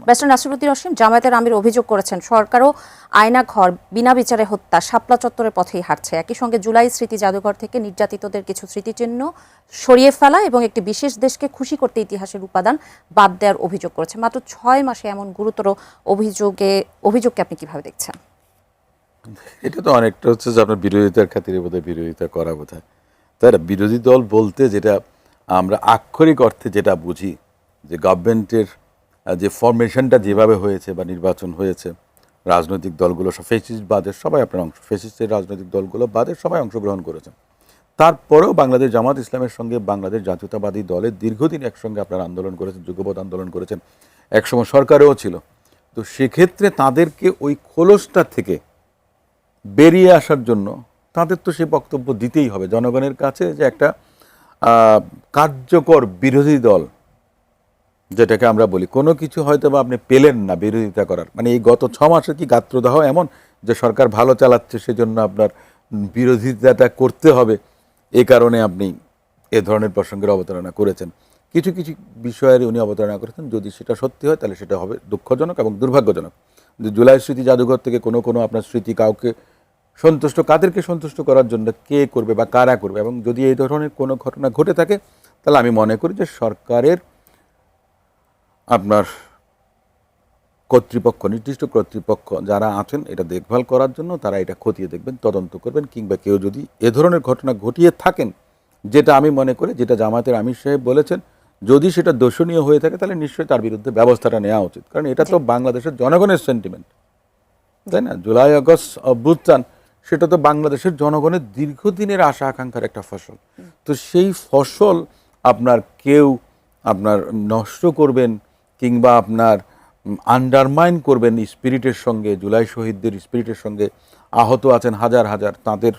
Barrister Nasiruddin অসীম, জামায়াতের আমির অভিযোগ করেছেন সরকারও আয়না ঘর বিনা বিচারে হত্যা শাপলা চত্বরের পথেই হাঁটছে। একই সঙ্গে জুলাই স্মৃতি জাদুঘর থেকে নির্যাতিতদের কিছু স্মৃতিচিহ্ন সরিয়ে ফেলা এবং একটি বিশেষ দেশকে খুশি করতে ইতিহাসের উপাদান বাদ দেওয়ার অভিযোগ করেছে। মাত্র 6 মাসে এমন গুরুতর অভিযোগকে আপনি কিভাবে দেখছেন? এটা তো অনেকটা হচ্ছে যে আপনার বিরোধিতার খাতিরে বোধহয় বিরোধিতা করা বোধহয়, তাই না? বিরোধী দল বলতে যেটা আমরা আক্ষরিক অর্থে যেটা বুঝি যে গভর্নমেন্টের যে ফরমেশনটা যেভাবে হয়েছে বা নির্বাচন হয়েছে, রাজনৈতিক দলগুলো সব ফেসিস্ট বাদের সবাই আপনার ফেসিস্টের রাজনৈতিক দলগুলো বাদের সবাই অংশগ্রহণ করেছেন। তারপরেও বাংলাদেশ জামাত ইসলামের সঙ্গে বাংলাদেশ জাতীয়তাবাদী দলের দীর্ঘদিন একসঙ্গে আপনার আন্দোলন করেছেন, যুগপৎ আন্দোলন করেছেন, একসময় সরকারেও ছিল। তো সেক্ষেত্রে তাদেরকে ওই খোলসটা থেকে বেরিয়ে আসার জন্য তাদের তো সেই বক্তব্য দিতেই হবে জনগণের কাছে যে একটা কার্যকর বিরোধী দল, যেটাকে আমরা বলি কোনো কিছু হয়তো বা আপনি পেলেন না বিরোধিতা করার, মানে এই গত 6 মাসে কি গাত্রদাহ এমন যে সরকার ভালো চালাচ্ছে সেজন্য আপনার বিরোধিতাটা করতে হবে, এই কারণে আপনি এ ধরনের প্রসঙ্গের অবতারণা করেছেন। কিছু কিছু বিষয়ের উনি অবতারণা করেছেন, যদি সেটা সত্যি হয় তাহলে সেটা হবে দুঃখজনক এবং দুর্ভাগ্যজনক। যে জুলাই স্মৃতি জাদুঘর থেকে কোনো আপনার স্মৃতি কাউকে সন্তুষ্ট, কাদেরকে সন্তুষ্ট করার জন্য কে করবে বা কারা করবে, এবং যদি এই ধরনের কোনো ঘটনা ঘটে থাকে তাহলে আমি মনে করি যে সরকারের আপনার কর্তৃপক্ষ, নির্দিষ্ট কর্তৃপক্ষ যারা আছেন এটা দেখভাল করার জন্য, তারা এটা খতিয়ে দেখবেন, তদন্ত করবেন, কিংবা কেউ যদি এ ধরনের ঘটনা ঘটিয়ে থাকেন, যেটা আমি মনে করি যেটা জামায়াতের আমির সাহেব বলেছেন, যদি সেটা দোষণীয় হয়ে থাকে তাহলে নিশ্চয়ই তার বিরুদ্ধে ব্যবস্থাটা নেওয়া উচিত। কারণ এটা তো বাংলাদেশের জনগণের সেন্টিমেন্ট, তাই না? জুলাই আগস্ট অভ্যুত্থান সেটা তো বাংলাদেশের জনগণের দীর্ঘদিনের আশা আকাঙ্ক্ষার একটা ফসল। তো সেই ফসল আপনার কেউ আপনার নষ্ট করবেন কিংবা আপনার আন্ডারমাইন করবেন স্পিরিটের সঙ্গে, জুলাই শহীদদের স্পিরিটের সঙ্গে, আহত আছেন হাজার হাজার, তাদের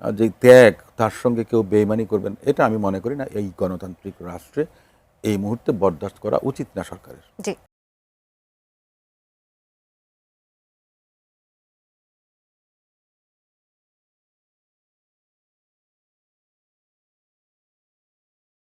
যে ত্যাগ তার সঙ্গে কেউ বেইমানি করবেন, এটা আমি মনে করি না এই গণতান্ত্রিক রাষ্ট্রে এই মুহূর্তে বরদাস্ত করা উচিত না সরকারের। জি।